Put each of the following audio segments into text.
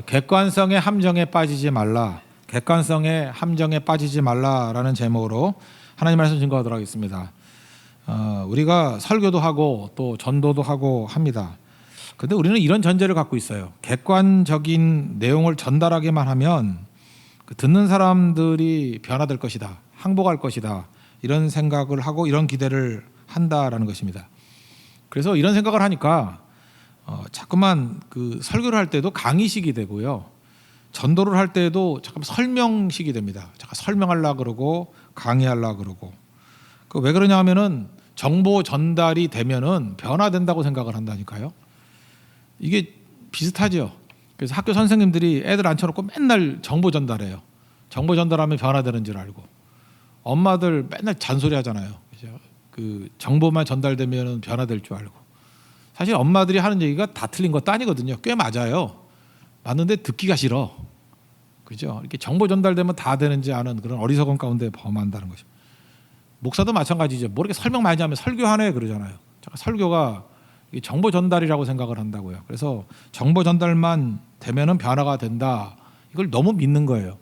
객관성의 함정에 빠지지 말라. 객관성의 함정에 빠지지 말라라는 제목으로 하나님 말씀 증거하도록 하겠습니다. 우리가 설교도 하고 또 전도도 하고 합니다. 그런데 우리는 이런 전제를 갖고 있어요. 객관적인 내용을 전달하기만 하면 듣는 사람들이 변화될 것이다, 항복할 것이다, 이런 생각을 하고 이런 기대를 한다라는 것입니다. 그래서 이런 생각을 하니까 자꾸만 그 설교를 할 때도 강의식이 되고요, 전도를 할 때도 잠깐 설명식이 됩니다. 잠깐 설명하려고 그러고 강의하려고 그러고. 왜 그러냐 하면은 정보 전달이 되면은 변화된다고 생각을 한다니까요. 이게 비슷하죠. 그래서 학교 선생님들이 애들 앉혀놓고 맨날 정보 전달해요. 정보 전달하면 변화되는 줄 알고. 엄마들 맨날 잔소리 하잖아요. 그죠? 그 정보만 전달되면 변화될 줄 알고. 사실 엄마들이 하는 얘기가 다 틀린 것도 아니거든요. 꽤 맞아요. 맞는데 듣기가 싫어. 그죠? 이렇게 정보 전달되면 다 되는지 아는 그런 어리석은 가운데 범한다는 것입니다. 목사도 마찬가지죠. 뭐 이렇게 설명 많이 하면 설교하네 그러잖아요. 설교가 정보 전달이라고 생각을 한다고요. 그래서 정보 전달만 되면은 변화가 된다. 이걸 너무 믿는 거예요.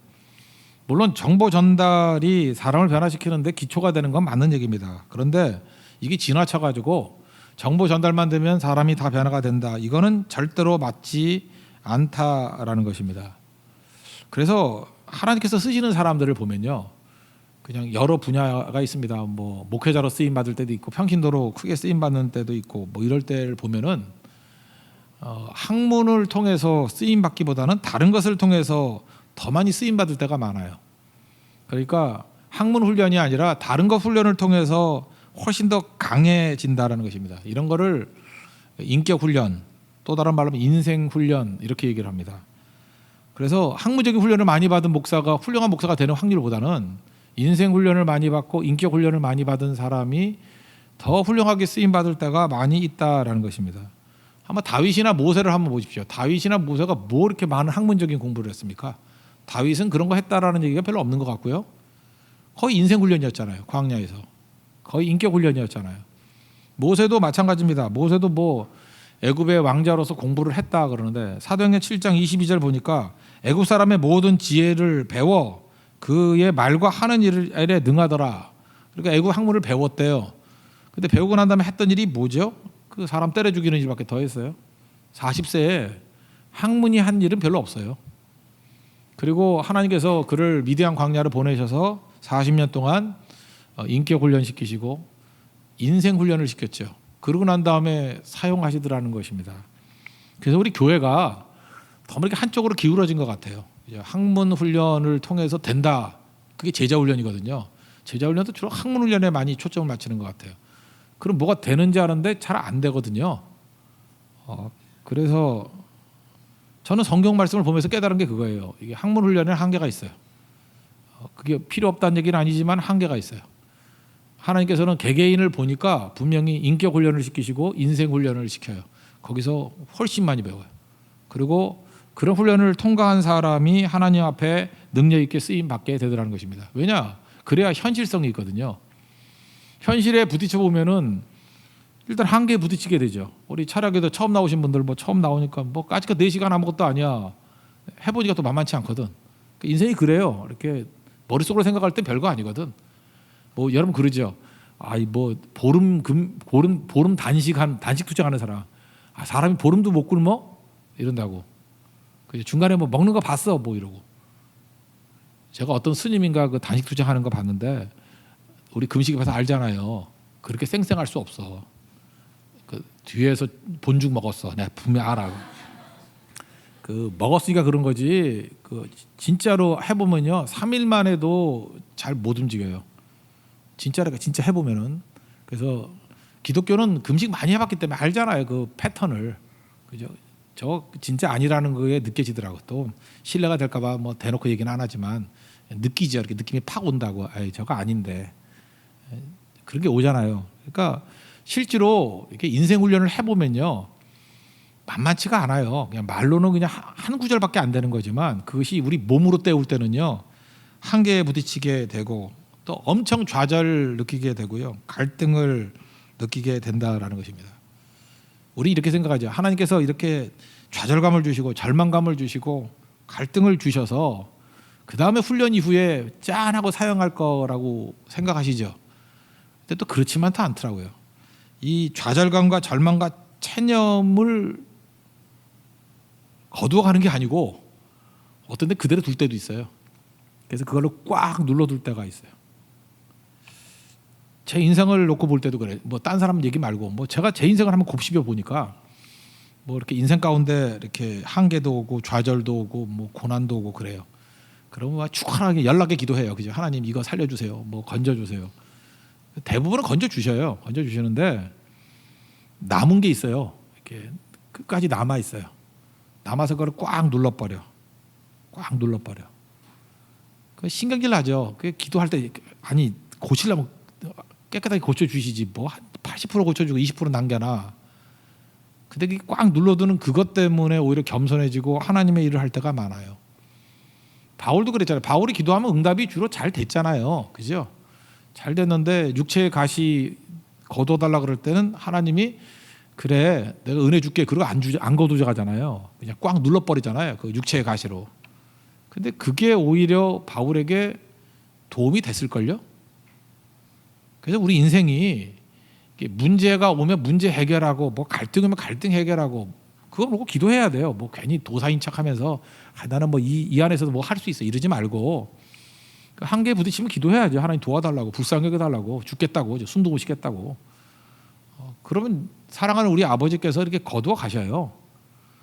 물론 정보 전달이 사람을 변화시키는데 기초가 되는 건 맞는 얘기입니다. 그런데 이게 지나쳐가지고 정보 전달만 되면 사람이 다 변화가 된다. 이거는 절대로 맞지 않다라는 것입니다. 그래서 하나님께서 쓰시는 사람들을 보면요, 그냥 여러 분야가 있습니다. 뭐 목회자로 쓰임 받을 때도 있고 평신도로 크게 쓰임 받는 때도 있고 뭐 이럴 때를 보면은 학문을 통해서 쓰임 받기보다는 다른 것을 통해서 더 많이 쓰임 받을 때가 많아요. 그러니까 학문 훈련이 아니라 다른 것 훈련을 통해서 훨씬 더 강해진다라는 것입니다. 이런 거를 인격 훈련, 또 다른 말로 하면 인생 훈련 이렇게 얘기를 합니다. 그래서 학문적인 훈련을 많이 받은 목사가 훌륭한 목사가 되는 확률보다는 인생 훈련을 많이 받고 인격 훈련을 많이 받은 사람이 더 훌륭하게 쓰임 받을 때가 많이 있다라는 것입니다. 아마 다윗이나 모세를 한번 보십시오. 다윗이나 모세가 뭐 이렇게 많은 학문적인 공부를 했습니까? 다윗은 그런 거 했다라는 얘기가 별로 없는 것 같고요. 거의 인생 훈련이었잖아요. 광야에서. 거의 인격 훈련이었잖아요. 모세도 마찬가지입니다. 모세도 뭐 애굽의 왕자로서 공부를 했다 그러는데 사도행전 7장 22절 보니까 애굽 사람의 모든 지혜를 배워 그의 말과 하는 일에 능하더라. 그러니까 애굽 학문을 배웠대요. 근데 배우고 난 다음에 했던 일이 뭐죠? 그 사람 때려 죽이는 일밖에 더 했어요. 40세에 학문이 한 일은 별로 없어요. 그리고 하나님께서 그를 미디안 광야를 보내셔서 40년 동안 인격 훈련 시키시고 인생 훈련을 시켰죠. 그러고 난 다음에 사용하시더라는 것입니다. 그래서 우리 교회가 더 이렇게 한쪽으로 기울어진 것 같아요. 학문 훈련을 통해서 된다. 그게 제자 훈련이거든요. 제자 훈련도 주로 학문 훈련에 많이 초점을 맞추는 것 같아요. 그럼 뭐가 되는지 아는데 잘 안 되거든요. 그래서 저는 성경 말씀을 보면서 깨달은 게 그거예요. 이게 학문 훈련에 한계가 있어요. 그게 필요 없다는 얘기는 아니지만 한계가 있어요. 하나님께서는 개개인을 보니까 분명히 인격 훈련을 시키시고 인생 훈련을 시켜요. 거기서 훨씬 많이 배워요. 그리고 그런 훈련을 통과한 사람이 하나님 앞에 능력 있게 쓰임 받게 되더라는 것입니다. 왜냐? 그래야 현실성이 있거든요. 현실에 부딪혀 보면은 일단 한계에 부딪히게 되죠. 우리 철학에도 처음 나오신 분들 뭐 처음 나오니까 뭐 까짓거 4시간 아무것도 아니야. 해보니까 또 만만치 않거든. 인생이 그래요. 이렇게 머릿속으로 생각할 땐 별거 아니거든. 뭐 여러분 그러죠. 뭐 보름 단식 투쟁하는 사람. 사람이 보름도 못 굶어? 이런다고. 중간에 뭐 먹는 거 봤어? 뭐 이러고. 제가 어떤 스님인가 그 단식 투쟁하는 거 봤는데 우리 금식에 봐서 알잖아요. 그렇게 쌩쌩할 수 없어. 그 뒤에서 본죽 먹었어. 내가 분명 알아. 그 먹었으니까 그런 거지. 그 진짜로 해보면요, 3일만 해도 잘 못 움직여요. 진짜 해보면은. 그래서 기독교는 금식 많이 해봤기 때문에 알잖아요. 그 패턴을. 그죠? 저 진짜 아니라는 거에 느껴지더라고. 또 신뢰가 될까봐 뭐 대놓고 얘기는 안 하지만 느끼죠. 이렇게 느낌이 팍 온다고. 저거 아닌데. 그런 게 오잖아요. 그러니까 실제로 이렇게 인생 훈련을 해보면요, 만만치가 않아요. 그냥 말로는 그냥 한 구절밖에 안 되는 거지만 그것이 우리 몸으로 때울 때는요, 한계에 부딪히게 되고 또 엄청 좌절을 느끼게 되고요, 갈등을 느끼게 된다라는 것입니다. 우리 이렇게 생각하죠. 하나님께서 이렇게 좌절감을 주시고 절망감을 주시고 갈등을 주셔서 그 다음에 훈련 이후에 짠하고 사용할 거라고 생각하시죠. 근데 또 그렇지만도 않더라고요. 이 좌절감과 절망과 체념을 거두어가는 게 아니고 어떤 데 그대로 둘 때도 있어요. 그래서 그걸로 꽉 눌러둘 때가 있어요. 제 인생을 놓고 볼 때도 그래요. 뭐 딴 사람 얘기 말고 뭐 제가 제 인생을 한번 곱씹어 보니까 뭐 이렇게 인생 가운데 이렇게 한계도 오고 좌절도 오고 뭐 고난도 오고 그래요. 그러면 축하하게 연락에 기도해요. 그죠? 하나님 이거 살려주세요. 뭐 건져주세요. 대부분은 건져주셔요. 건져주시는데 남은 게 있어요. 이렇게 끝까지 남아 있어요. 남아서 그걸 꽉 눌러버려. 꽉 눌러버려. 그 신경질 나죠. 그 기도할 때 아니 고치려면 깨끗하게 고쳐주시지 뭐 한 80% 고쳐주고 20% 남겨놔. 근데 꽉 눌러두는 그것 때문에 오히려 겸손해지고 하나님의 일을 할 때가 많아요. 바울도 그랬잖아요. 바울이 기도하면 응답이 주로 잘 됐잖아요. 그죠? 잘 됐는데 육체의 가시 거둬달라 그럴 때는 하나님이 그래 내가 은혜 줄게 그러고 안 거두져가잖아요. 그냥 꽉 눌러버리잖아요. 그 육체의 가시로. 근데 그게 오히려 바울에게 도움이 됐을걸요. 그래서 우리 인생이 문제가 오면 문제 해결하고 뭐 갈등 오면 갈등 해결하고 그거 보고 기도해야 돼요. 뭐 괜히 도사인 척하면서 나는 뭐 이 안에서도 뭐 할 수 있어 이러지 말고 한계에 부딪히면 기도해야죠. 하나님 도와달라고 불쌍히 여겨달라고 죽겠다고 숨도 못 쉬겠다고. 그러면 사랑하는 우리 아버지께서 이렇게 거두어 가셔요.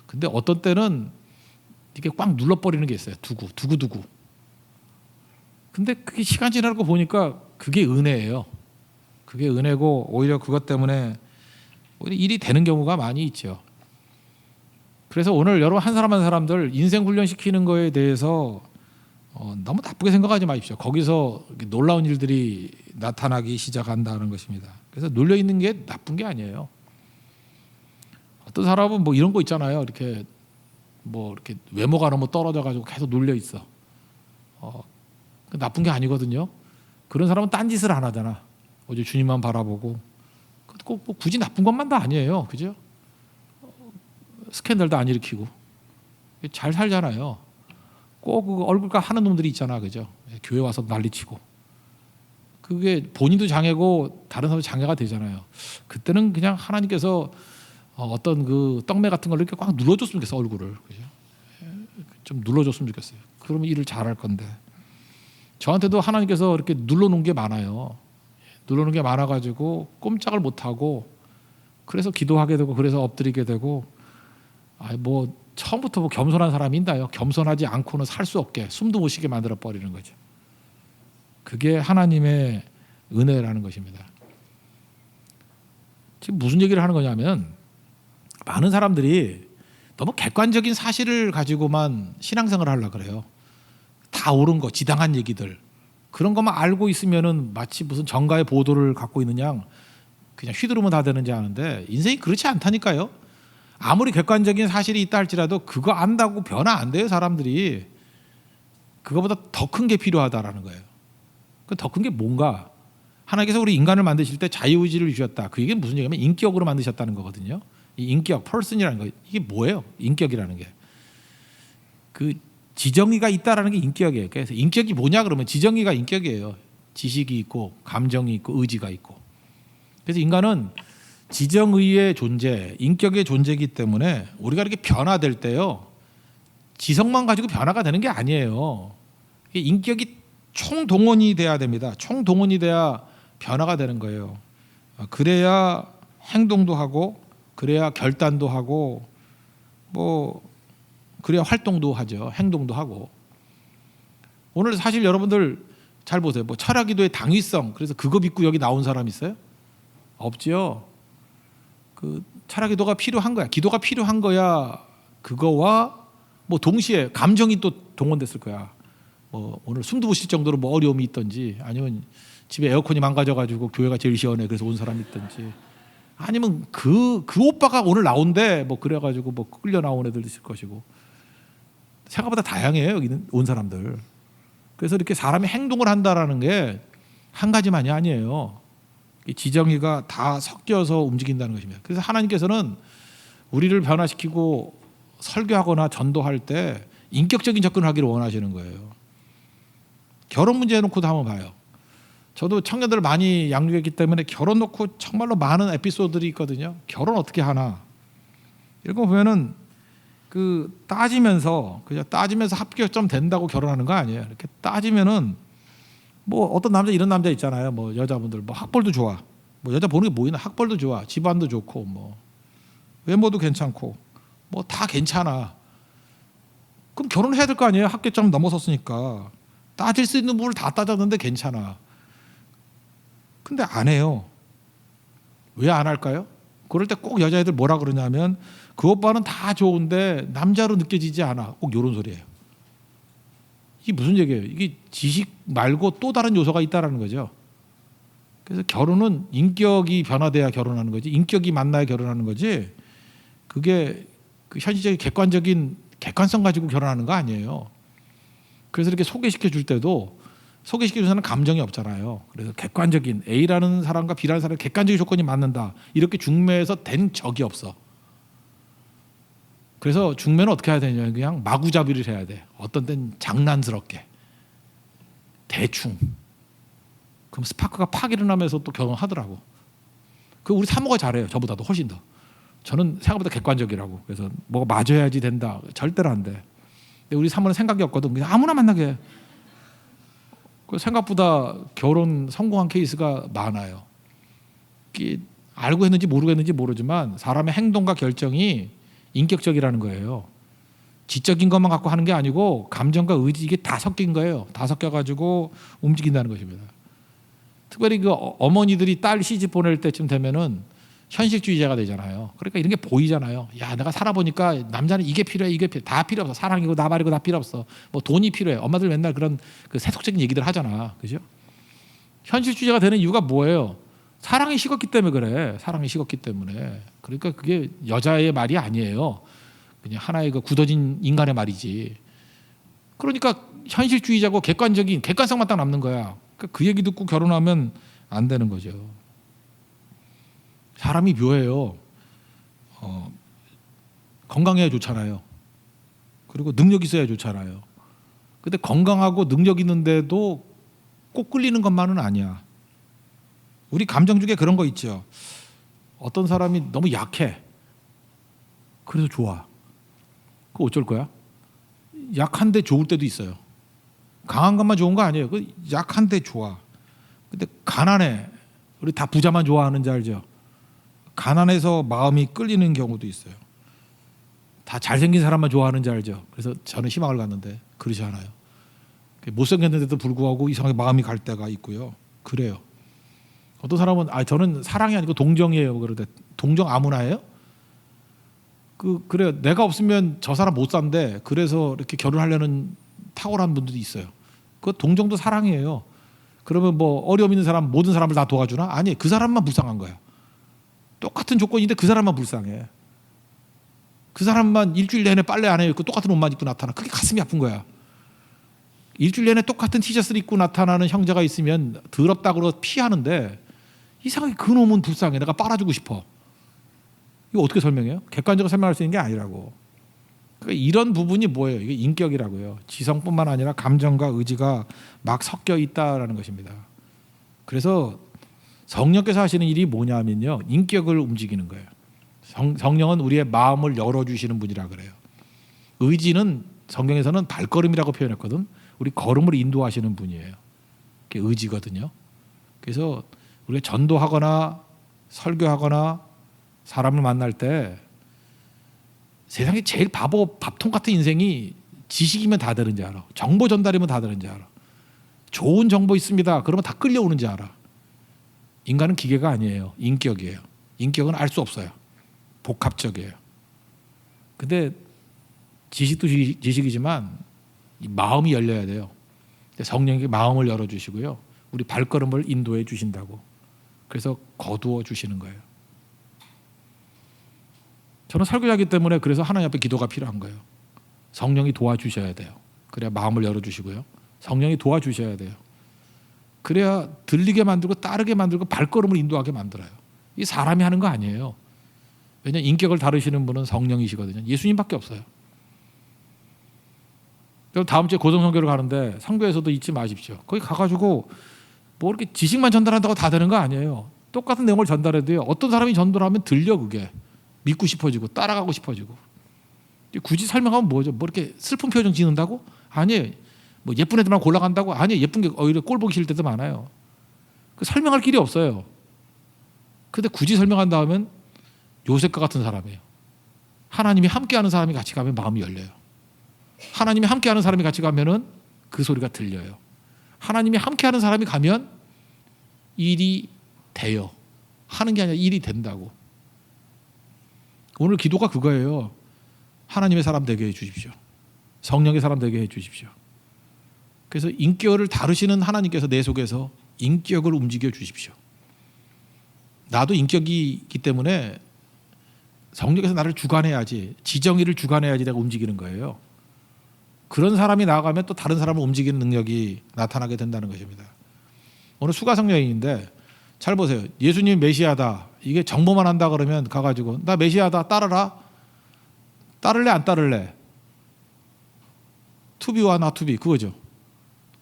근데 어떤 때는 이렇게 꽉 눌러버리는 게 있어요. 두고. 근데 그게 시간 지나고 보니까 그게 은혜예요. 그게 은혜고 오히려 그것 때문에 오히려 일이 되는 경우가 많이 있죠. 그래서 오늘 여러분 한 사람 한 사람들 인생 훈련시키는 거에 대해서 너무 나쁘게 생각하지 마십시오. 거기서 놀라운 일들이 나타나기 시작한다는 것입니다. 그래서 눌려 있는 게 나쁜 게 아니에요. 어떤 사람은 뭐 이런 거 있잖아요. 이렇게 뭐 이렇게 외모가 너무 떨어져가지고 계속 눌려 있어. 나쁜 게 아니거든요. 그런 사람은 딴 짓을 안 하잖아. 오직 주님만 바라보고 꼭 뭐 굳이 나쁜 것만도 아니에요. 그죠? 스캔들도 안 일으키고 잘 살잖아요. 꼭 그 얼굴값 하는 놈들이 있잖아. 그죠? 교회 와서 난리치고 그게 본인도 장애고 다른 사람도 장애가 되잖아요. 그때는 그냥 하나님께서 어떤 그 떡매 같은 걸 이렇게 꽉 눌러줬으면 좋겠어. 얼굴을. 그죠? 좀 눌러줬으면 좋겠어요. 그러면 일을 잘할 건데 저한테도 하나님께서 이렇게 눌러놓은 게 많아요. 눌러놓은 게 많아가지고 꼼짝을 못하고 그래서 기도하게 되고 그래서 엎드리게 되고 뭐 처음부터 뭐 겸손한 사람이 있나요? 겸손하지 않고는 살 수 없게 숨도 못 쉬게 만들어 버리는 거죠. 그게 하나님의 은혜라는 것입니다. 지금 무슨 얘기를 하는 거냐면 많은 사람들이 너무 객관적인 사실을 가지고만 신앙생활을 하려고 그래요. 다 옳은 거, 지당한 얘기들 그런 것만 알고 있으면은 마치 무슨 정가의 보도를 갖고 있는 양 그냥 휘두르면 다 되는지 아는데 인생이 그렇지 않다니까요. 아무리 객관적인 사실이 있다 할지라도 그거 안다고 변화 안 돼요. 사람들이 그거보다 더 큰 게 필요하다라는 거예요. 그 더 큰 게 뭔가 하나님께서 우리 인간을 만드실 때 자유의지를 주셨다. 그 얘기는 무슨 얘기냐면 인격으로 만드셨다는 거거든요. 이 인격, person이라는 거 이게 뭐예요? 인격이라는 게 그 지정의가 있다라는 게 인격이에요. 그래서 인격이 뭐냐 그러면 지정의가 인격이에요. 지식이 있고 감정이 있고 의지가 있고. 그래서 인간은 지정의의 존재, 인격의 존재이기 때문에 우리가 이렇게 변화될 때요. 지성만 가지고 변화가 되는 게 아니에요. 인격이 총동원이 돼야 됩니다. 총동원이 돼야 변화가 되는 거예요. 그래야 행동도 하고 그래야 결단도 하고 뭐 그래야 활동도 하죠. 행동도 하고. 오늘 사실 여러분들 잘 보세요. 뭐 철학기도의 당위성 그래서 그거 믿고 여기 나온 사람 있어요? 없지요. 그 철학기도가 필요한 거야. 기도가 필요한 거야. 그거와 뭐 동시에 감정이 또 동원됐을 거야. 뭐 오늘 숨도 못 쉴 정도로 뭐 어려움이 있든지 아니면 집에 에어컨이 망가져가지고 교회가 제일 시원해 그래서 온 사람이 있든지 아니면 그 오빠가 오늘 나온대 뭐 그래가지고 뭐 끌려 나온 애들도 있을 것이고 생각보다 다양해요. 여기 온 사람들. 그래서 이렇게 사람이 행동을 한다라는 게 한 가지만이 아니에요. 지정의가 다 섞여서 움직인다는 것입니다. 그래서 하나님께서는 우리를 변화시키고 설교하거나 전도할 때 인격적인 접근을 하기를 원하시는 거예요. 결혼 문제 놓고도 한번 봐요. 저도 청년들을 많이 양육했기 때문에 결혼 놓고 정말로 많은 에피소드들이 있거든요. 결혼 어떻게 하나 이런 거 보면은 그 따지면서 그냥 따지면서 합격점 된다고 결혼하는 거 아니에요. 이렇게 따지면은 뭐 어떤 남자 이런 남자 있잖아요. 뭐 여자분들 뭐 학벌도 좋아. 뭐 여자 보는 게 뭐 있나? 학벌도 좋아. 집안도 좋고 뭐 외모도 괜찮고 뭐 다 괜찮아. 그럼 결혼해야 될 거 아니에요. 합격점 넘어섰으니까. 따질 수 있는 부분을 다 따졌는데 괜찮아. 근데 안 해요. 왜 안 할까요? 그럴 때 꼭 여자애들 뭐라 그러냐면 그 오빠는 다 좋은데 남자로 느껴지지 않아. 꼭 이런 소리예요. 이게 무슨 얘기예요? 이게 지식 말고 또 다른 요소가 있다라는 거죠. 그래서 결혼은 인격이 변화돼야 결혼하는 거지. 인격이 만나야 결혼하는 거지. 그게 그 현실적인 객관적인 객관성 가지고 결혼하는 거 아니에요. 그래서 이렇게 소개시켜 줄 때도 소개시켜 주는 사람은 감정이 없잖아요. 그래서 객관적인 A라는 사람과 B라는 사람의 객관적인 조건이 맞는다. 이렇게 중매에서 된 적이 없어. 그래서 중매는 어떻게 해야 되냐? 그냥 마구잡이를 해야 돼. 어떤 때는 장난스럽게 대충. 그럼 스파크가 팍 일어나면서 또 결혼하더라고. 그 우리 사모가 잘해요. 저보다도 훨씬 더. 저는 생각보다 객관적이라고. 그래서 뭐가 맞아야지 된다. 절대로 안 돼. 근데 우리 사모는 생각이 없거든. 그냥 아무나 만나게 해. 생각보다 결혼 성공한 케이스가 많아요. 알고 했는지 모르고 했는지 모르지만 사람의 행동과 결정이 인격적이라는 거예요. 지적인 것만 갖고 하는 게 아니고 감정과 의지 이게 다 섞인 거예요. 다 섞여가지고 움직인다는 것입니다. 특별히 그 어머니들이 딸 시집 보낼 때쯤 되면은 현실주의자가 되잖아요. 그러니까 이런 게 보이잖아요. 야, 내가 살아보니까 남자는 이게 필요해, 이게 필요해. 다 필요 없어. 사랑이고 나발이고 다 필요 없어. 뭐 돈이 필요해. 엄마들 맨날 그런 그 세속적인 얘기들 하잖아. 그죠? 현실주의자가 되는 이유가 뭐예요? 사랑이 식었기 때문에 그래. 사랑이 식었기 때문에. 그러니까 그게 여자의 말이 아니에요. 그냥 하나의 그 굳어진 인간의 말이지. 그러니까 현실주의자고 객관적인 객관성만 딱 남는 거야. 그러니까 그 얘기 듣고 결혼하면 안 되는 거죠. 사람이 묘해요. 건강해야 좋잖아요. 그리고 능력 있어야 좋잖아요. 근데 건강하고 능력 있는데도 꼭 끌리는 것만은 아니야. 우리 감정 중에 그런 거 있죠. 어떤 사람이 너무 약해. 그래서 좋아. 그거 어쩔 거야? 약한데 좋을 때도 있어요. 강한 것만 좋은 거 아니에요. 그 약한데 좋아. 근데 가난해. 우리 다 부자만 좋아하는지 알죠? 가난해서 마음이 끌리는 경우도 있어요. 다 잘생긴 사람만 좋아하는지 알죠? 그래서 저는 희망을 갖는데 그러지 않아요. 못생겼는데도 불구하고 이상하게 마음이 갈 때가 있고요. 그래요. 어떤 사람은 저는 사랑이 아니고 동정이에요. 그러대. 동정 아무나 해요? 그래요. 내가 없으면 저 사람 못 산대. 그래서 이렇게 결혼하려는 탁월한 분들이 있어요. 그 동정도 사랑이에요. 그러면 뭐 어려움 있는 사람 모든 사람을 다 도와주나? 아니, 그 사람만 불쌍한 거야. 똑같은 조건인데 그 사람만 불쌍해. 그 사람만 일주일 내내 빨래 안 해요. 똑같은 옷만 입고 나타나. 그게 가슴이 아픈 거야. 일주일 내내 똑같은 티셔츠를 입고 나타나는 형제가 있으면 더럽다고 그러고 피하는데 이상하게 그 놈은 불쌍해. 내가 빨아주고 싶어. 이거 어떻게 설명해요? 객관적으로 설명할 수 있는 게 아니라고. 그러니까 이런 부분이 뭐예요? 이게 인격이라고요. 지성뿐만 아니라 감정과 의지가 막 섞여 있다라는 것입니다. 그래서 성령께서 하시는 일이 뭐냐면요, 인격을 움직이는 거예요. 성령은 우리의 마음을 열어주시는 분이라 그래요. 의지는 성경에서는 발걸음이라고 표현했거든. 우리 걸음을 인도하시는 분이에요. 그게 의지거든요. 그래서 우리가 전도하거나 설교하거나 사람을 만날 때 세상에 제일 밥통 같은 인생이 지식이면 다 되는지 알아. 정보 전달이면 다 되는지 알아. 좋은 정보 있습니다. 그러면 다 끌려오는지 알아. 인간은 기계가 아니에요. 인격이에요. 인격은 알 수 없어요. 복합적이에요. 근데 지식도 지식이지만 이 마음이 열려야 돼요. 성령이 마음을 열어주시고요. 우리 발걸음을 인도해 주신다고. 그래서 거두어 주시는 거예요. 저는 설교자이기 때문에 그래서 하나님 앞에 기도가 필요한 거예요. 성령이 도와주셔야 돼요. 그래야 마음을 열어주시고요. 성령이 도와주셔야 돼요. 그래야 들리게 만들고 따르게 만들고 발걸음을 인도하게 만들어요. 이 사람이 하는 거 아니에요. 왜냐하면 인격을 다루시는 분은 성령이시거든요. 예수님밖에 없어요. 그럼 다음 주에 고등성교를 가는데 성교에서도 잊지 마십시오. 거기 가가지고 뭐 이렇게 지식만 전달한다고 다 되는 거 아니에요. 똑같은 내용을 전달해도요. 어떤 사람이 전달하면 들려 그게. 믿고 싶어지고 따라가고 싶어지고. 굳이 설명하면 뭐죠? 뭐 이렇게 슬픈 표정 짓는다고? 아니에요. 뭐 예쁜 애들만 골라간다고? 아니에요. 예쁜 게 오히려 꼴 보기 싫을 때도 많아요. 그 설명할 길이 없어요. 근데 굳이 설명한다 하면 요셉과 같은 사람이에요. 하나님이 함께하는 사람이 같이 가면 마음이 열려요. 하나님이 함께하는 사람이 같이 가면은 그 소리가 들려요. 하나님이 함께하는 사람이 가면 일이 돼요. 하는 게 아니라 일이 된다고. 오늘 기도가 그거예요. 하나님의 사람 되게 해주십시오. 성령의 사람 되게 해주십시오. 그래서 인격을 다루시는 하나님께서 내 속에서 인격을 움직여 주십시오. 나도 인격이 있기 때문에 성령께서 나를 주관해야지, 지정의를 주관해야지 내가 움직이는 거예요. 그런 사람이 나아가면 또 다른 사람을 움직이는 능력이 나타나게 된다는 것입니다. 오늘 수가성 여인인데 잘 보세요. 예수님 메시아다. 이게 정보만 한다 그러면 가가지고 나 메시아다 따르라. 따를래 안 따를래? 투비와 나 투비 그거죠.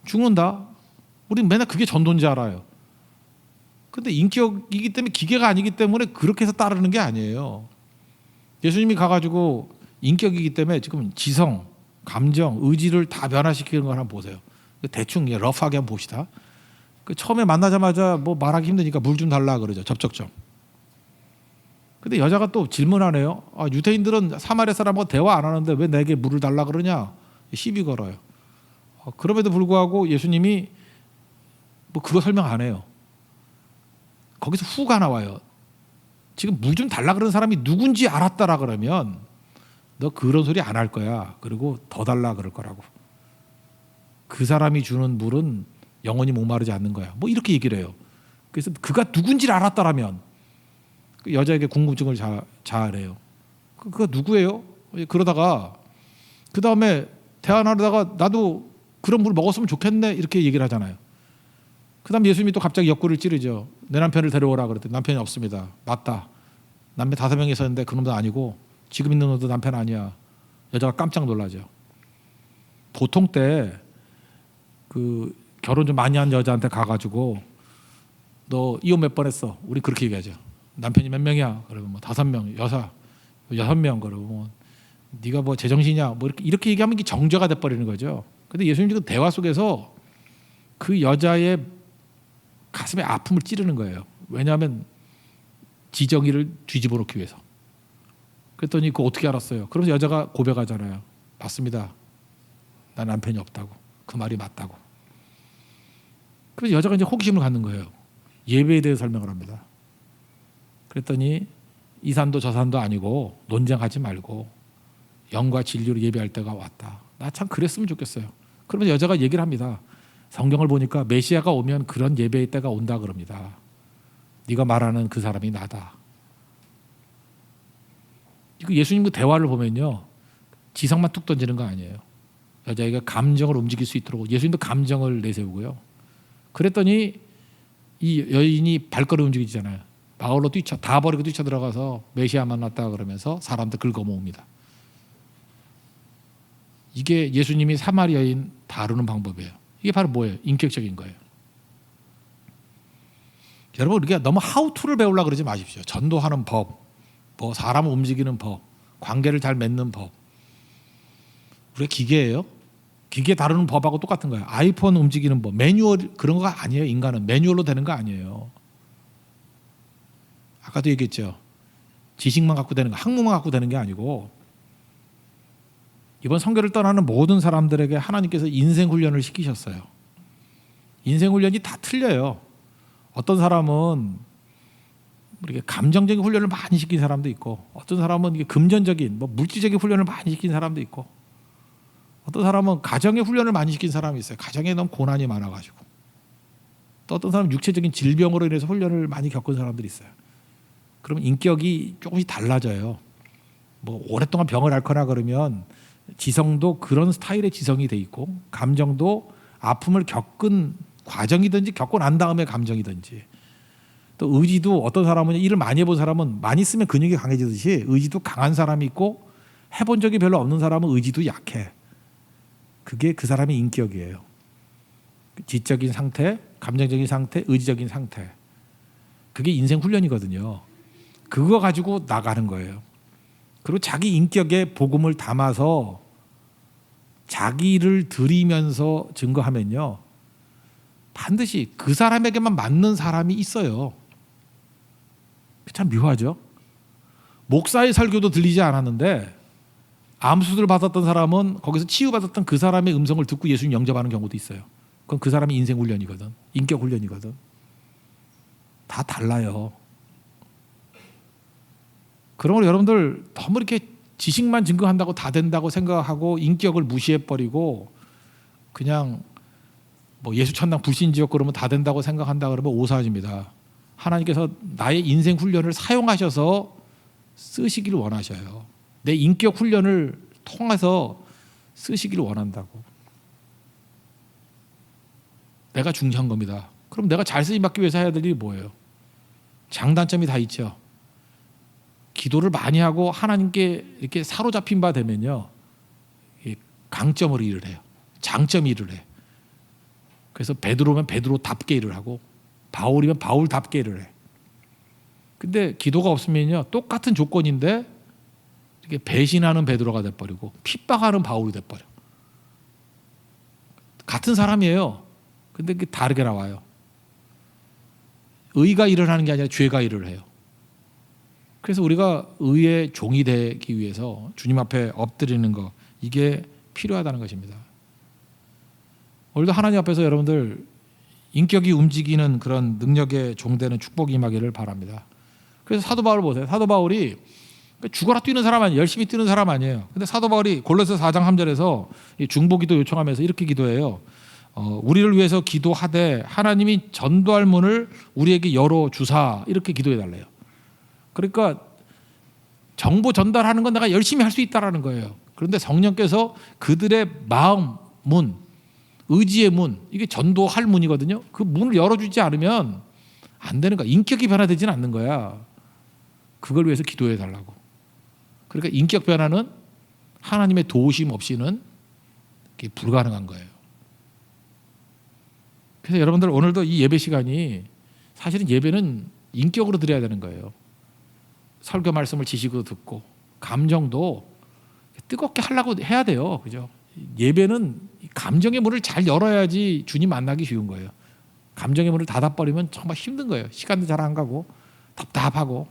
죽는다. 우리는 맨날 그게 전도인지 알아요. 근데 인격이기 때문에 기계가 아니기 때문에 그렇게 해서 따르는 게 아니에요. 예수님이 가가지고 인격이기 때문에 지금 지성, 감정, 의지를 다 변화시키는 걸 한번 보세요. 대충 러프하게 한번 봅시다. 처음에 만나자마자 뭐 말하기 힘드니까 물 좀 달라 그러죠. 접촉점. 근데 여자가 또 질문하네요. 아, 유대인들은 사마리아 사람하고 대화 안 하는데 왜 내게 물을 달라 그러냐? 시비 걸어요. 그럼에도 불구하고 예수님이 뭐 그거 설명 안 해요. 거기서 후가 나와요. 지금 물 좀 달라 그러는 사람이 누군지 알았다라 그러면 너 그런 소리 안 할 거야. 그리고 더 달라 그럴 거라고. 그 사람이 주는 물은 영원히 목마르지 않는 거야. 뭐 이렇게 얘기를 해요. 그래서 그가 누군지를 알았다라면 그 여자에게 궁금증을 자아내요. 그가 누구예요? 그러다가 그 다음에 대화 나누다가 나도 그런 물 먹었으면 좋겠네 이렇게 얘기를 하잖아요. 그 다음 예수님이 또 갑자기 옆구리를 찌르죠. 내 남편을 데려오라 그랬더니 남편이 없습니다. 맞다. 남편 5명이 있었는데 그놈도 아니고 지금 있는 놈도 남편 아니야. 여자가 깜짝 놀라죠. 보통 때 그 결혼 좀 많이 한 여자한테 가가지고 너 이혼 몇 번 했어? 우리 그렇게 얘기하죠. 남편이 몇 명이야? 그러면 뭐 5명, 6명 그러고 뭐 네가 뭐 제정신이야? 뭐 이렇게 얘기하면 이게 정죄가 돼버리는 거죠. 근데 예수님 지금 대화 속에서 그 여자의 가슴에 아픔을 찌르는 거예요. 왜냐하면 지정의를 뒤집어 놓기 위해서. 그랬더니 그거 어떻게 알았어요? 그러면서 여자가 고백하잖아요. 맞습니다. 난 남편이 없다고. 그 말이 맞다고. 그래서 여자가 이제 호기심을 갖는 거예요. 예배에 대해 설명을 합니다. 그랬더니 이 산도 저 산도 아니고 논쟁하지 말고 영과 진리로 예배할 때가 왔다. 나 참 그랬으면 좋겠어요. 그러면 여자가 얘기를 합니다. 성경을 보니까 메시아가 오면 그런 예배의 때가 온다 그럽니다. 네가 말하는 그 사람이 나다. 예수님 그 대화를 보면요. 지성만 뚝 던지는 거 아니에요. 여자에게 감정을 움직일 수 있도록 예수님도 감정을 내세우고요. 그랬더니 이 여인이 발걸음 움직이잖아요. 마을로 다 버리고 뛰쳐들어가서 메시아 만났다 그러면서 사람들 긁어모읍니다. 이게 예수님이 사마리아인 다루는 방법이에요. 이게 바로 뭐예요? 인격적인 거예요. 여러분 우리가 너무 하우투를 배우려고 그러지 마십시오. 전도하는 법, 뭐 사람을 움직이는 법, 관계를 잘 맺는 법. 우리가 기계예요. 기계 다루는 법하고 똑같은 거예요. 아이폰 움직이는 법, 매뉴얼 그런 거가 아니에요. 인간은 매뉴얼로 되는 거 아니에요. 아까도 얘기했죠. 지식만 갖고 되는 거, 학문만 갖고 되는 게 아니고 이번 선교를 떠나는 모든 사람들에게 하나님께서 인생 훈련을 시키셨어요. 인생 훈련이 다 틀려요. 어떤 사람은 이렇게 감정적인 훈련을 많이 시킨 사람도 있고, 어떤 사람은 이게 금전적인, 뭐 물질적인 훈련을 많이 시킨 사람도 있고, 어떤 사람은 가정의 훈련을 많이 시킨 사람이 있어요. 가정에 너무 고난이 많아가지고. 또 어떤 사람은 육체적인 질병으로 인해서 훈련을 많이 겪은 사람들이 있어요. 그러면 인격이 조금씩 달라져요. 뭐 오랫동안 병을 앓거나 그러면 지성도 그런 스타일의 지성이 돼 있고, 감정도 아픔을 겪은 과정이든지 겪고 난 다음에 감정이든지, 또 의지도 어떤 사람은 일을 많이 해본 사람은 많이 쓰면 근육이 강해지듯이 의지도 강한 사람이 있고 해본 적이 별로 없는 사람은 의지도 약해. 그게 그 사람의 인격이에요. 지적인 상태, 감정적인 상태, 의지적인 상태. 그게 인생 훈련이거든요. 그거 가지고 나가는 거예요. 그리고 자기 인격에 복음을 담아서 자기를 드리면서 증거하면요, 반드시 그 사람에게만 맞는 사람이 있어요. 참 묘하죠. 목사의 설교도 들리지 않았는데 암수를 받았던 사람은 거기서 치유받았던 그 사람의 음성을 듣고 예수님 영접하는 경우도 있어요. 그건 그 사람의 인생 훈련이거든. 인격 훈련이거든. 다 달라요. 그러므로 여러분들 너무 이렇게 지식만 증거한다고 다 된다고 생각하고 인격을 무시해버리고 그냥 뭐 예수 천당 불신지옥 그러면 다 된다고 생각한다 그러면 오사집니다. 하나님께서 나의 인생 훈련을 사용하셔서 쓰시기를 원하셔요. 내 인격 훈련을 통해서 쓰시기를 원한다고. 내가 중요한 겁니다. 그럼 내가 잘 쓰임받기 위해서 해야 될 일이 뭐예요? 장단점이 다 있죠. 기도를 많이 하고 하나님께 이렇게 사로잡힌 바 되면요, 강점으로 일을 해요. 장점 일을 해. 그래서 베드로면 베드로답게 일을 하고 바울이면 바울답게 일을 해. 근데 기도가 없으면요, 똑같은 조건인데 이렇게 배신하는 베드로가 돼버리고 핍박하는 바울이 돼버려. 같은 사람이에요. 근데 그게 다르게 나와요. 의가 일을 하는 게 아니라 죄가 일을 해요. 그래서 우리가 의의 종이 되기 위해서 주님 앞에 엎드리는 거, 이게 필요하다는 것입니다. 오늘도 하나님 앞에서 여러분들 인격이 움직이는 그런 능력의 종되는 축복이 임하기를 바랍니다. 그래서 사도 바울 보세요. 사도 바울이 죽어라 뛰는 사람 아니에요. 열심히 뛰는 사람 아니에요. 근데 사도 바울이 골로새 4장 3절에서 중보기도 요청하면서 이렇게 기도해요. 우리를 위해서 기도하되 하나님이 전도할 문을 우리에게 열어주사, 이렇게 기도해 달래요. 그러니까 정보 전달하는 건 내가 열심히 할 수 있다라는 거예요. 그런데 성령께서 그들의 마음 문, 의지의 문, 이게 전도할 문이거든요. 그 문을 열어주지 않으면 안 되는 거야. 인격이 변화되지는 않는 거야. 그걸 위해서 기도해 달라고. 그러니까 인격 변화는 하나님의 도우심 없이는 불가능한 거예요. 그래서 여러분들 오늘도 이 예배 시간이, 사실은 예배는 인격으로 드려야 되는 거예요. 설교 말씀을 지식으로 듣고 감정도 뜨겁게 하려고 해야 돼요. 그죠? 예배는 감정의 문을 잘 열어야지 주님 만나기 쉬운 거예요. 감정의 문을 닫아버리면 정말 힘든 거예요. 시간도 잘 안 가고 답답하고.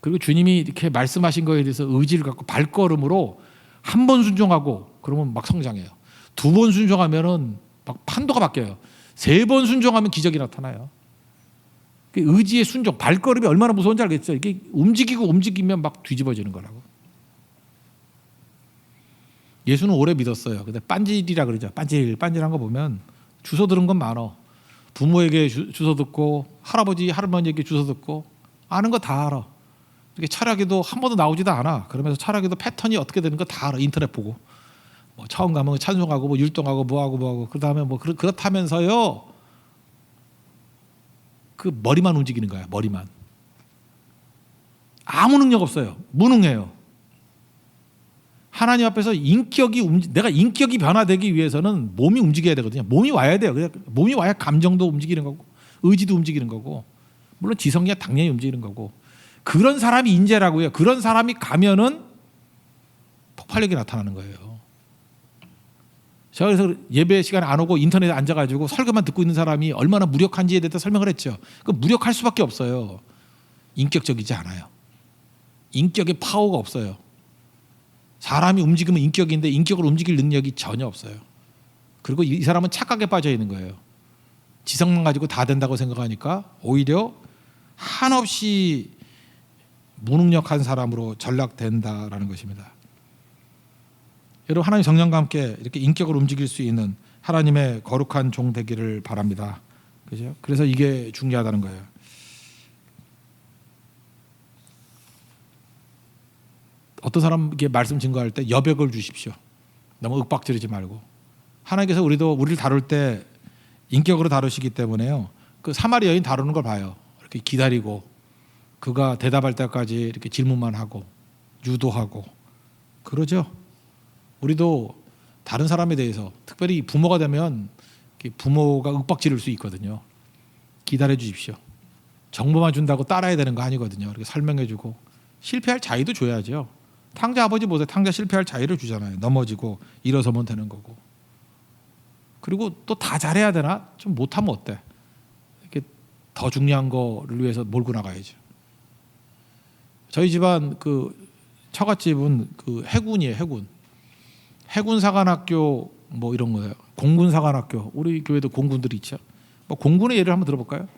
그리고 주님이 이렇게 말씀하신 거에 대해서 의지를 갖고 발걸음으로 한 번 순종하고 그러면 막 성장해요. 2번 순종하면은 막 판도가 바뀌어요. 3번 순종하면 기적이 나타나요. 의지의 순종, 발걸음이 얼마나 무서운지 알겠죠? 이게 움직이면 막 뒤집어지는 거라고. 예수는 오래 믿었어요. 근데 빤질이라 그러죠. 빤질한 거 보면 주워 들은 건 많아. 부모에게 주워 듣고 할아버지 할머니에게 주워 듣고 아는 거 다 알아. 이렇게 철학에도 한 번도 나오지도 않아. 그러면서 철학에도 패턴이 어떻게 되는 거 다 알아. 인터넷 보고. 뭐 처음 가면 찬송하고 뭐 율동하고 뭐하고 그다음에 뭐 그렇다면서요. 그 머리만 움직이는 거야. 머리만. 아무 능력 없어요. 무능해요. 하나님 앞에서 내가 인격이 변화되기 위해서는 몸이 움직여야 되거든요. 몸이 와야 돼요. 몸이 와야 감정도 움직이는 거고 의지도 움직이는 거고, 물론 지성이야 당연히 움직이는 거고, 그런 사람이 인재라고요. 그런 사람이 가면은 폭발력이 나타나는 거예요. 제가 그래서 예배 시간에 안 오고 인터넷에 앉아가지고 설교만 듣고 있는 사람이 얼마나 무력한지에 대해서 설명을 했죠. 그 무력할 수밖에 없어요. 인격적이지 않아요. 인격의 파워가 없어요. 사람이 움직이면 인격인데 인격을 움직일 능력이 전혀 없어요. 그리고 이 사람은 착각에 빠져 있는 거예요. 지성만 가지고 다 된다고 생각하니까 오히려 한없이 무능력한 사람으로 전락된다라는 것입니다. 여러분, 하나님 성령과 함께 이렇게 인격을 움직일 수 있는 하나님의 거룩한 종 되기를 바랍니다. 그죠? 그래서 이게 중요하다는 거예요. 어떤 사람에게 말씀 증거할 때 여백을 주십시오. 너무 윽박지르지 말고. 하나님께서 우리를 다룰 때 인격으로 다루시기 때문에요. 그 사마리 여인 다루는 걸 봐요. 이렇게 기다리고 그가 대답할 때까지 이렇게 질문만 하고 유도하고 그러죠. 우리도 다른 사람에 대해서 특별히 부모가 되면 부모가 윽박지를 수 있거든요. 기다려 주십시오. 정보만 준다고 따라야 되는 거 아니거든요. 이렇게 설명해주고 실패할 자유도 줘야죠. 탕자 아버지 보세요. 탕자 실패할 자유를 주잖아요. 넘어지고 일어서면 되는 거고. 그리고 또 다 잘해야 되나? 좀 못하면 어때? 이렇게 더 중요한 거를 위해서 몰고 나가야죠. 저희 집안 그 처갓집은 그 해군이에요. 해군 사관학교 뭐 이런 거예요. 공군 사관학교. 우리 교회도 공군들이 있죠. 뭐 공군의 예를 한번 들어볼까요?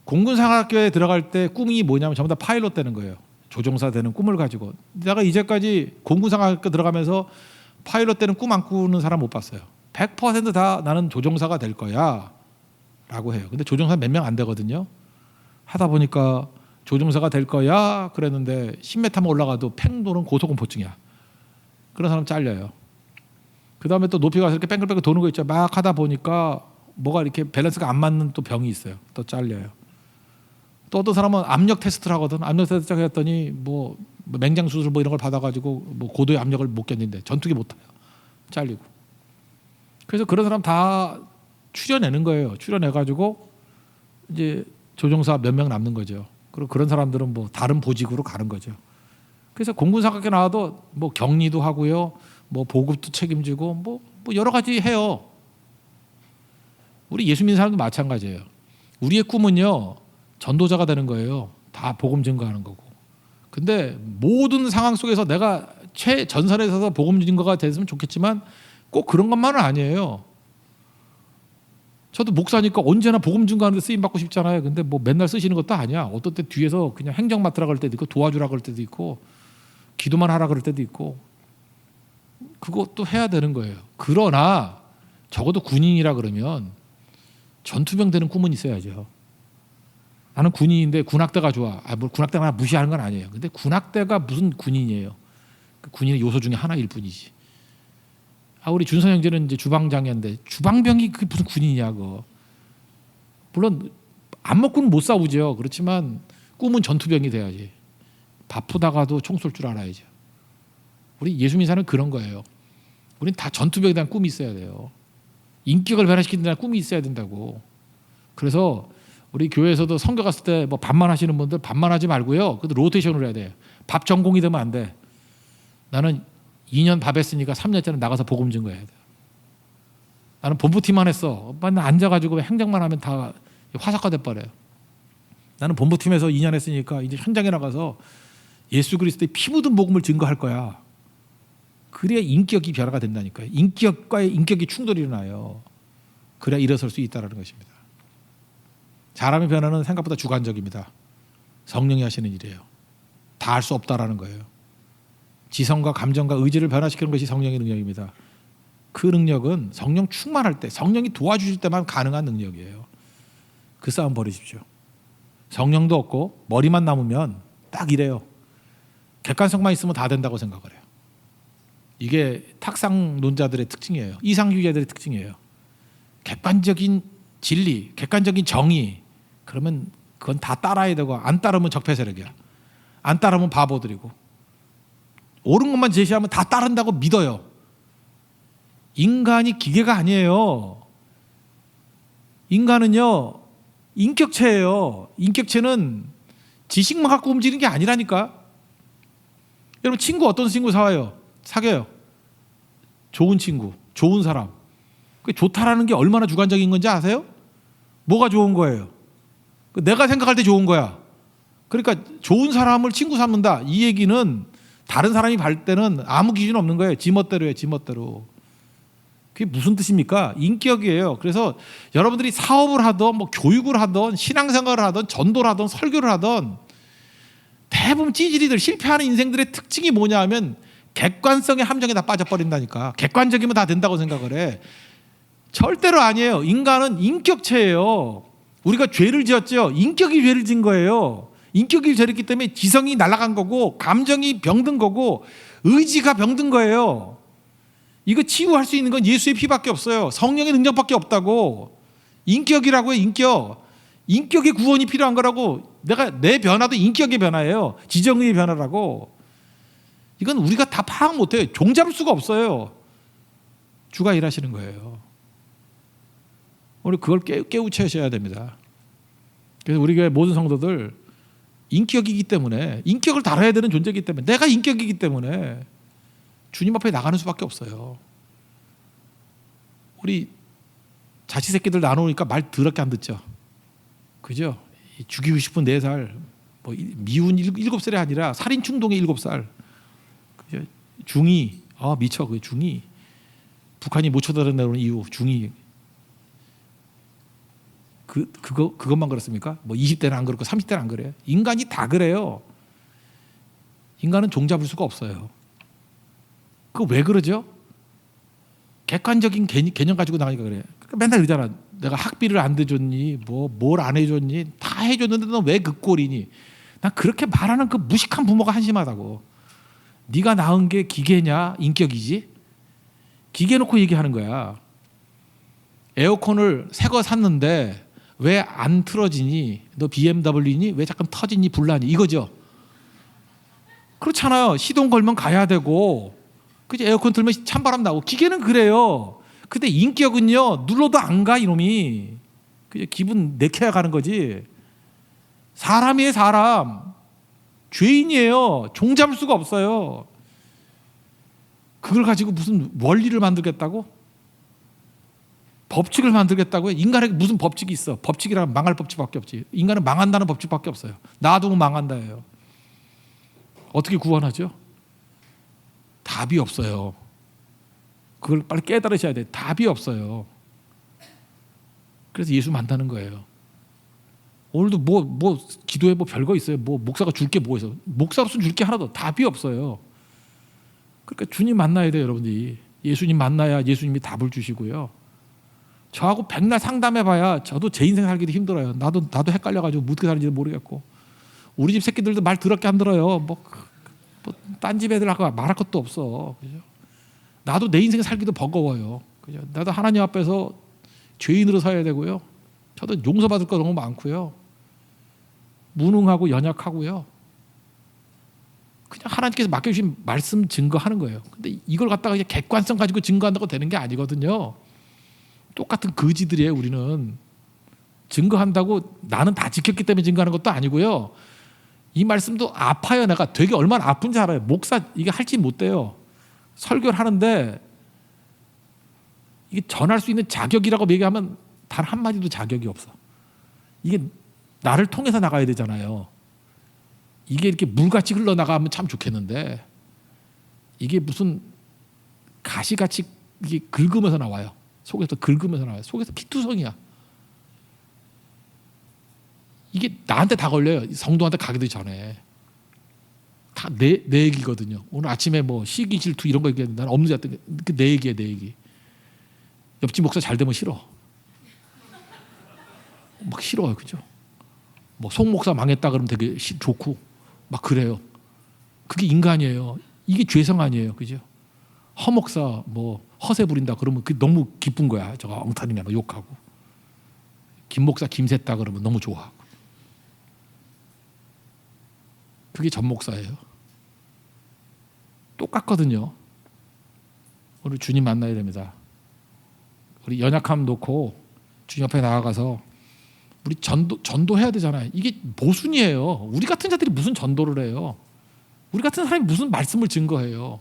공군 사관학교에 들어갈 때 꿈이 뭐냐면 전부 다 파일럿 되는 거예요. 조종사 되는 꿈을 가지고. 내가 이제까지 공군 사관학교 들어가면서 파일럿 되는 꿈 안 꾸는 사람 못 봤어요. 100% 나는 조종사가 될 거야 라고 해요. 근데 조종사 몇 명 안 되거든요. 하다 보니까 조종사가 될 거야 그랬는데 10m만 올라가도 팽 도는 고소공포증이야. 그런 사람 잘려요. 그 다음에 또 높이 가서 이렇게 뺑글뺑글 도는 거 있죠. 막 하다 보니까 뭐가 이렇게 밸런스가 안 맞는 또 병이 있어요. 또 잘려요. 또 어떤 사람은 압력 테스트를 하거든. 압력 테스트 했더니 뭐 맹장 수술 뭐 이런 걸 받아가지고 뭐 고도의 압력을 못 견딘대. 전투기 못 타요. 잘리고. 그래서 그런 사람 다 추려내는 거예요. 추려내가지고 이제 조종사 몇 명 남는 거죠. 그리고 그런 사람들은 뭐 다른 보직으로 가는 거죠. 그래서 공군사관학교 나와도 뭐 격리도 하고요. 뭐 보급도 책임지고 뭐 여러 가지 해요. 우리 예수 믿는 사람도 마찬가지예요. 우리의 꿈은요. 전도자가 되는 거예요. 다 복음 증거하는 거고. 근데 모든 상황 속에서 내가 최전선에 서서 복음 증거가 됐으면 좋겠지만 꼭 그런 것만은 아니에요. 저도 목사니까 언제나 복음 증거하는 데 쓰임 받고 싶잖아요. 근데 뭐 맨날 쓰시는 것도 아니야. 어떤 때 뒤에서 그냥 행정 맡으라 그럴 때도 있고 도와주라 그럴 때도 있고 기도만 하라 그럴 때도 있고 그것도 해야 되는 거예요. 그러나 적어도 군인이라 그러면 전투병 되는 꿈은 있어야죠. 나는 군인인데 군악대가 좋아. 뭐 군악대가 무시하는 건 아니에요. 근데 군악대가 무슨 군인이에요. 그 군인의 요소 중에 하나일 뿐이지. 우리 준선 형제는 이제 주방장인데 주방병이 그게 무슨 군인이냐고. 물론 안 먹고는 못 싸우죠. 그렇지만 꿈은 전투병이 돼야지. 바쁘다가도 총 쏠 줄 알아야죠. 우리 예수 믿는 사람은 그런 거예요. 우리는 다 전투병에 대한 꿈이 있어야 돼요. 인격을 변화시키는 데는 꿈이 있어야 된다고. 그래서 우리 교회에서도 선교 갔을 때 뭐 밥만 하시는 분들 밥만 하지 말고요. 그래도 로테이션을 해야 돼요. 밥 전공이 되면 안 돼. 나는 2년 밥 했으니까 3년째는 나가서 복음 증거해야 돼. 나는 본부팀만 했어. 맨날 앉아가지고 행정만 하면 다 화석화 돼버려요. 나는 본부팀에서 2년 했으니까 이제 현장에 나가서 예수 그리스도의 피 묻은 복음을 증거할 거야. 그래야 인격이 변화가 된다니까요. 인격과의 인격이 충돌이 일어나요. 그래야 일어설 수 있다는 것입니다. 사람의 변화는 생각보다 주관적입니다. 성령이 하시는 일이에요. 다 할 수 없다라는 거예요. 지성과 감정과 의지를 변화시키는 것이 성령의 능력입니다. 그 능력은 성령 충만할 때, 성령이 도와주실 때만 가능한 능력이에요. 그 싸움 버리십시오. 성령도 없고 머리만 남으면 딱 이래요. 객관성만 있으면 다 된다고 생각을 해요. 이게 탁상론자들의 특징이에요. 이상주의자들의 특징이에요. 객관적인 진리, 객관적인 정의, 그러면 그건 다 따라야 되고 안 따르면 적폐 세력이야. 안 따르면 바보들이고 옳은 것만 제시하면 다 따른다고 믿어요. 인간이 기계가 아니에요. 인간은요 인격체예요. 인격체는 지식만 갖고 움직이는 게 아니라니까. 여러분 친구 어떤 친구 사귀어요? 좋은 친구, 좋은 사람. 좋다라는 게 얼마나 주관적인 건지 아세요? 뭐가 좋은 거예요? 내가 생각할 때 좋은 거야. 그러니까 좋은 사람을 친구 삼는다. 이 얘기는 다른 사람이 볼 때는 아무 기준 없는 거예요. 지멋대로예요. 지멋대로. 그게 무슨 뜻입니까? 인격이에요. 그래서 여러분들이 사업을 하던 뭐 교육을 하던 신앙생활을 하던 전도를 하던 설교를 하던 대부분 찌질이들 실패하는 인생들의 특징이 뭐냐 하면 객관성의 함정에 다 빠져버린다니까. 객관적이면 다 된다고 생각을 해. 절대로 아니에요. 인간은 인격체예요. 우리가 죄를 지었죠. 인격이 죄를 지은 거예요. 인격이 죄를 했기 때문에 지성이 날아간 거고 감정이 병든 거고 의지가 병든 거예요. 이거 치유할 수 있는 건 예수의 피밖에 없어요. 성령의 능력밖에 없다고. 인격이라고 해요. 인격. 인격의 구원이 필요한 거라고. 내 변화도 인격의 변화예요. 지정의 변화라고. 이건 우리가 다 파악 못해요. 종잡을 수가 없어요. 주가 일하시는 거예요. 우리 그걸 깨우쳐셔야 됩니다. 그래서 우리 교회 모든 성도들 인격이기 때문에, 인격을 다뤄야 되는 존재이기 때문에, 내가 인격이기 때문에 주님 앞에 나가는 수밖에 없어요. 우리 자식 새끼들 나누니까 말 더럽게 안 듣죠. 그죠? 죽이고 싶은 4살, 뭐 미운 7살이 아니라 살인 충동의 7살. 그죠? 중2, 미쳐. 그 중2. 북한이 못 쳐들어내는 이유, 중2. 그것만 그렇습니까? 뭐 20대는 안 그렇고 30대는 안 그래요. 인간이 다 그래요. 인간은 종잡을 수가 없어요. 그 왜 그러죠? 객관적인 개념 가지고 나가니까 그래. 그러니까 맨날 그러잖아. 내가 학비를 안 대줬니? 뭘 안 해줬니? 다 해줬는데 너 왜 그 꼴이니? 난 그렇게 말하는 그 무식한 부모가 한심하다고. 네가 낳은 게 기계냐? 인격이지? 기계 놓고 얘기하는 거야. 에어컨을 새 거 샀는데 왜 안 틀어지니? 너 BMW니? 왜 자꾸 터지니? 불나니? 이거죠. 그렇잖아요. 시동 걸면 가야 되고, 그치? 에어컨 틀면 찬바람 나고. 기계는 그래요. 근데 인격은요, 눌러도 안 가, 이놈이. 그냥 기분 내켜야 가는 거지. 사람이에요, 사람. 죄인이에요. 종잡을 수가 없어요. 그걸 가지고 무슨 원리를 만들겠다고? 법칙을 만들겠다고요? 인간에게 무슨 법칙이 있어? 법칙이라면 망할 법칙밖에 없지. 인간은 망한다는 법칙밖에 없어요. 놔두면 망한다예요. 어떻게 구원하죠? 답이 없어요. 그걸 빨리 깨달으셔야 돼요. 답이 없어요. 그래서 예수 만나는 거예요. 오늘도 뭐 기도해 뭐 별거 있어요. 뭐 목사가 줄 게 뭐 있어? 목사로서는 줄 게 하나도 답이 없어요. 그러니까 주님 만나야 돼요, 여러분들이. 예수님 만나야 예수님이 답을 주시고요. 저하고 백날 상담해봐야 저도 제 인생 살기도 힘들어요. 나도 헷갈려가지고 어떻게 사는지도 모르겠고. 우리 집 새끼들도 말 더럽게 안 들어요. 딴 집 애들하고 말할 것도 없어. 그죠? 나도 내 인생 살기도 버거워요. 그죠? 나도 하나님 앞에서 죄인으로 서야 되고요. 저도 용서받을 거 너무 많고요. 무능하고 연약하고요. 그냥 하나님께서 맡겨주신 말씀 증거하는 거예요. 근데 이걸 갖다가 이제 객관성 가지고 증거한다고 되는 게 아니거든요. 똑같은 거지들이에요. 우리는 증거한다고 나는 다 지켰기 때문에 증거하는 것도 아니고요. 이 말씀도 아파요. 내가 되게 얼마나 아픈지 알아요. 목사 이게 할지 못돼요. 설교를 하는데 이게 전할 수 있는 자격이라고 얘기하면 단 한마디도 자격이 없어. 이게 나를 통해서 나가야 되잖아요. 이게 이렇게 물같이 흘러나가면 참 좋겠는데 이게 무슨 가시같이 이게 긁으면서 나와요. 속에서 긁으면서 나와요. 속에서 피투성이야. 이게 나한테 다 걸려요. 성도한테 가기도 전에. 다 내 얘기거든요. 오늘 아침에 뭐 시기 질투 이런 거 얘기했는데 나는 없는 줄 알았더니 내 얘기야, 내 얘기. 옆집 목사 잘 되면 싫어. 막 싫어요. 그죠? 뭐 송 목사 망했다 그러면 되게 좋고 막 그래요. 그게 인간이에요. 이게 죄성 아니에요. 그죠? 허 목사 뭐 허세 부린다 그러면 그게 너무 기쁜 거야. 저거 엉터리냐 욕하고. 김 목사 김샜다 그러면 너무 좋아하고. 그게 전 목사예요. 똑같거든요. 우리 주님 만나야 됩니다. 우리 연약함 놓고 주님 앞에 나아가서 우리 전도해야 되잖아요. 이게 모순이에요. 우리 같은 자들이 무슨 전도를 해요? 우리 같은 사람이 무슨 말씀을 증거해요?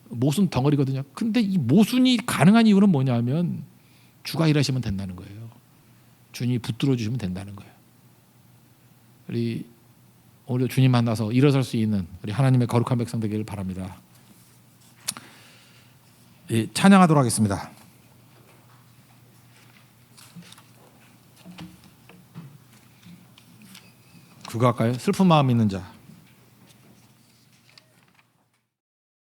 모순 덩어리거든요. 근데 이 모순이 가능한 이유는 뭐냐면 주가 일하시면 된다는 거예요. 주님이 붙들어 주시면 된다는 거예요. 우리 오늘 주님 만나서 일어설 수 있는 우리 하나님의 거룩한 백성 되기를 바랍니다. 예, 찬양하도록 하겠습니다. 그거 할까요? 슬픈 마음 있는 자.